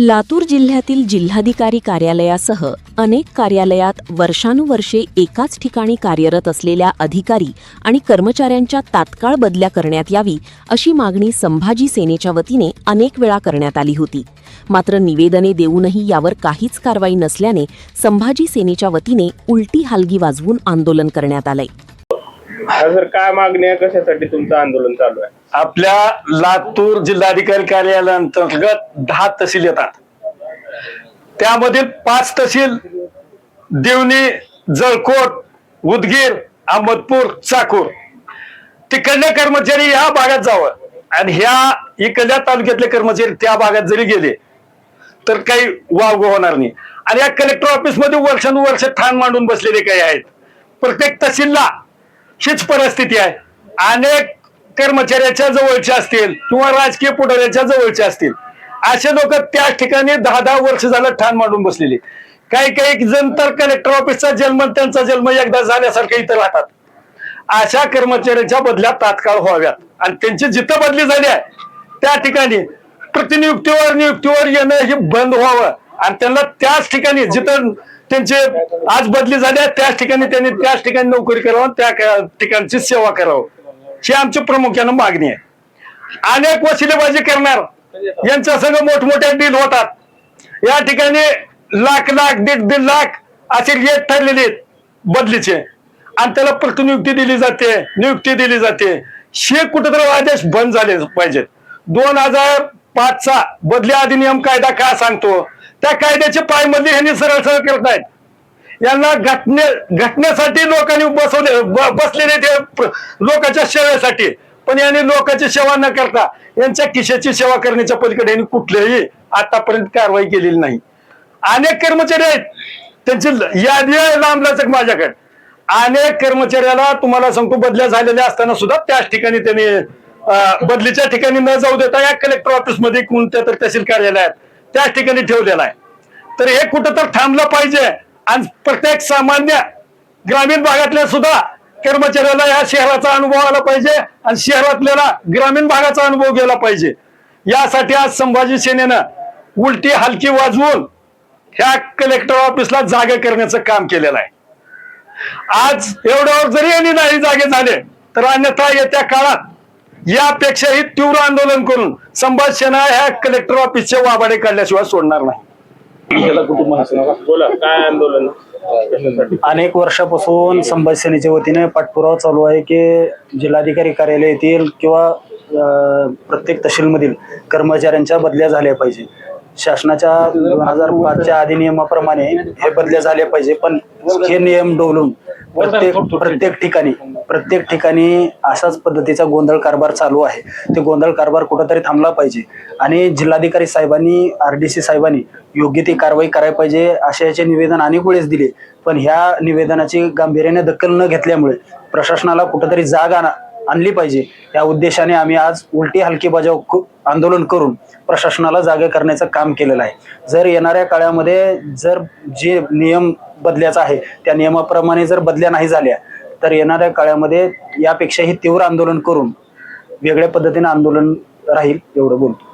लातूर जिल्ह्यातील जिल्हाधिकारी कार्यालयासह अनेक कार्यालयात वर्षानुवर्षे एकाच ठिकाणी कार्यरत असलेल्या अधिकारी आणि कर्मचाऱ्यांच्या तात्काळ बदल्या करण्यात यावी अशी मागणी संभाजी सेनेच्या वतीने अनेक वेळा करण्यात आली होती. मात्र निवेदने देऊनही यावर काहीच कारवाई नसल्याने संभाजी सेनेच्या वतीने उलटी हलगी वाजवून आंदोलन करण्यात आलंय. सर, काय मागणी आहे, कशासाठी तुमचं आंदोलन चालू आहे? आपल्या लातूर जिल्हाधिकारी कार्यालयाअंतर्गत 10 तहसील येतात. त्यामधील 5 तहसील देवणी, जळकोट, उदगीर, अहमदपूर, चाकूर. तिकडले कर्मचारी ह्या भागात जावं आणि ह्या इकडल्या तालुक्यातले कर्मचारी त्या भागात जरी गेले तर काही वाव होणार नाही. आणि या कलेक्टर ऑफिस मध्ये वर्षानुवर्ष ठाण मांडून बसलेले काही आहेत. प्रत्येक तहसीलला हीच परिस्थिती आहे. अनेक कर्मचाऱ्याच्या जवळचे असतील किंवा राजकीय पुढाऱ्याच्या जवळचे असतील असे लोक त्याच ठिकाणी 10-10 वर्ष झालं ठाण मांडून बसलेले. काही जण तर कलेक्टर ऑफिसचा जन्म त्यांचा जन्म एकदा झाल्यासारखं इथं राहतात. अशा कर्मचाऱ्यांच्या बदल्या तात्काळ व्हाव्यात आणि त्यांची जिथं बदली झाली आहे त्या ठिकाणी नियुक्तीवर येणं हे बंद व्हावं आणि त्यांना त्याच ठिकाणी जिथं त्यांचे आज बदली झाली त्याच ठिकाणी त्यांनी त्याच ठिकाणी नोकरी करावं, त्या ठिकाणची सेवा करावं, ही आमची प्रामुख्यानं मागणी आहे. अनेक वसिलेबाजी करणार यांच्या संग मोठमोठ्या डील होतात. या ठिकाणी लाख, 1.5 लाख असे रेट ठरलेले आहेत बदलीचे आणि त्याला प्रतिनियुक्ती दिली जाते, नियुक्ती दिली जाते. हे कुठेतरी आदेश बंद झाले पाहिजेत. 2005चा बदली अधिनियम कायदा काय सांगतो त्या कायद्याचे पायमधले ह्यांनी सरळ करतायत. यांना घटनेसाठी लोकांनी बसलेले ते लोकांच्या सेवेसाठी, पण यांनी लोकांची सेवा न करता यांच्या खिशाची सेवा करण्याच्या पलीकडे यांनी कुठल्याही आतापर्यंत कारवाई केलेली नाही. अनेक कर्मचारी आहेत त्यांची यादी लांबलचक माझ्याकडे. अनेक कर्मचाऱ्याला तुम्हाला सांगतो बदल्या झालेल्या असताना सुद्धा त्याच ठिकाणी त्यांनी बदलीच्या ठिकाणी न जाऊ देता या कलेक्टर ऑफिस मध्ये कोणत्या तर तहसील कार्यालयात त्याच ठिकाणी ठेवलेला आहे. तर हे कुठं तर थांबलं पाहिजे आणि प्रत्येक सामान्य ग्रामीण भागातल्या सुद्धा कर्मचाऱ्याला या शहराचा अनुभव आला पाहिजे आणि शहरातल्याला ग्रामीण भागाचा अनुभव गेला पाहिजे. यासाठी आज संभाजी सेनेनं उलटी हलकी वाजवून ह्या कलेक्टर ऑफिसला जागे करण्याचं काम केलेलं आहे. आज एवढ्यावर जरी यांनी नाही जागे झाले तर अन्यथा येत्या काळात यापेक्षाही तीव्र आंदोलन करून संभाजी सेना ह्या कलेक्टर ऑफिसचे वाबाडे काढल्याशिवाय सोडणार नाही. बोला, काय आंदोलन? अनेक वर्षापासून संभाजी सेनेच्या वतीने पाठपुरावा चालू आहे की जिल्हाधिकारी कार्यालय येथील किंवा प्रत्येक तहसीलमधील कर्मचाऱ्यांच्या बदल्या झाल्या पाहिजे. शासनाच्या 2005च्या अधिनियमाप्रमाणे हे बदल्या झाल्या पाहिजे, पण हे नियम डोलून प्रत्येक ठिकाणी अशाच पद्धतीचा गोंधळ कारभार चालू आहे. ते गोंधळ कारभार कुठेतरी थांबला पाहिजे आणि जिल्हाधिकारी साहेबांनी, RDC साहेबांनी योग्य ती कारवाई करायला पाहिजे असे याचे निवेदन अनेक वेळेस दिले. पण ह्या निवेदनाची गांभीर्याने दखल न घेतल्यामुळे प्रशासनाला कुठेतरी जाग आणली पाहिजे या उद्देशाने आम्ही आज उलटी हलकी बजाव आंदोलन करून प्रशासनाला जागे करण्याचं काम केलेलं आहे. जर येणाऱ्या काळामध्ये जर जे नियम बदल्याचा आहे त्या नियमाप्रमाणे जर बदल्या नाही झाल्या तर येणाऱ्या काळामध्ये यापेक्षाही तीव्र आंदोलन करून वेगळ्या पद्धतीने आंदोलन राहील एवढं बोलतो.